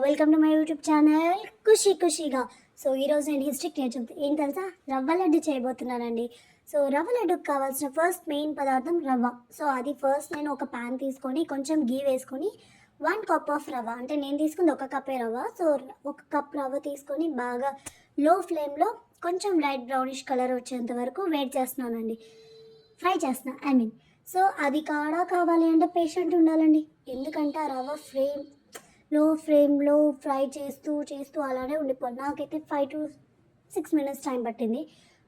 Welcome to my YouTube channel ఖుషిగా. So ఈరోజు నేను హిస్టరీ నేర్చుకుంటాను. ఏం తెలుసా, రవ్వ లడ్డు చేయబోతున్నానండి. సో రవ్వ లడ్డుకు కావాల్సిన ఫస్ట్ మెయిన్ పదార్థం రవ్వ. సో అది ఫస్ట్ నేను ఒక ప్యాన్ తీసుకొని కొంచెం గీ వేసుకొని 1 కప్ ఆఫ్ రవ్వ, అంటే నేను తీసుకుంది 1 కప్పే రవ్వ. సో 1 కప్ రవ్వ తీసుకొని బాగా లో ఫ్లేమ్లో కొంచెం లైట్ బ్రౌనిష్ కలర్ వచ్చేంత వరకు వేడి చేస్తున్నానండి, ఫ్రై చేస్తున్నా సో అది కావాలి అంటే పేషెంట్ ఉండాలండి, ఎందుకంటే ఆ రవ్వ లో ఫ్లేమ్లో ఫ్రై చేస్తూ అలానే ఉండిపోవాలి. నాకైతే 5 to 6 minutes టైం పట్టింది,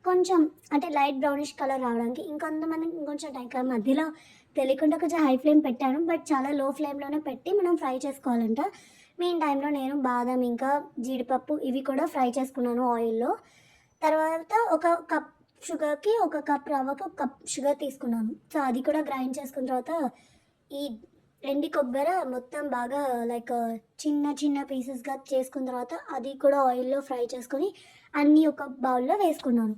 కొంచెం అంటే లైట్ బ్రౌనిష్ కలర్ రావడానికి. ఇంకొంతమందికి ఇంకొంచెం టైం కాదు, మధ్యలో తెలియకుండా కొంచెం హై ఫ్లేమ్ పెట్టాను, బట్ చాలా లో ఫ్లేమ్లోనే పెట్టి మనం ఫ్రై చేసుకోవాలంట. మెయిన్ టైంలో నేను బాదం ఇంకా జీడిపప్పు ఇవి కూడా ఫ్రై చేసుకున్నాను ఆయిల్లో. తర్వాత ఒక కప్ షుగర్కి 1 కప్ రవ్వకి 1 కప్ షుగర్ తీసుకున్నాను. సో అది కూడా గ్రైండ్ చేసుకున్న తర్వాత ఈ ఎండి కొబ్బరి మొత్తం బాగా లైక్ చిన్న పీసెస్గా చేసుకున్న తర్వాత అది కూడా ఆయిల్లో ఫ్రై చేసుకొని అన్నీ ఒక బౌల్లో వేసుకున్నాను.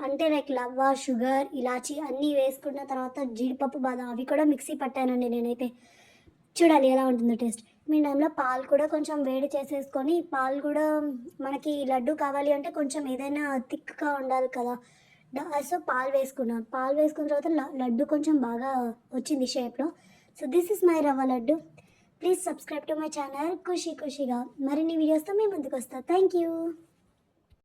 అంటే లైక్ లవ్వ, షుగర్, ఇలాచి అన్నీ వేసుకున్న తర్వాత జీడిపప్పు, బాదం అవి కూడా మిక్సీ పట్టానండి నేనైతే. చూడాలి ఎలా ఉంటుందో టేస్ట్. మీ టైంలో పాలు కూడా కొంచెం వేడి చేసేసుకొని, పాలు కూడా మనకి లడ్డు కావాలి అంటే కొంచెం ఏదైనా థిక్గా ఉండాలి కదా, సో పాలు వేసుకున్నాను. పాలు వేసుకున్న తర్వాత లడ్డు కొంచెం బాగా వచ్చింది షేప్లో. So this is my rava laddu. Please subscribe to my channel ఖుషిగా. మరిన్ని వీడియోస్తో మీ ముందుకు వస్తాను. Thank you.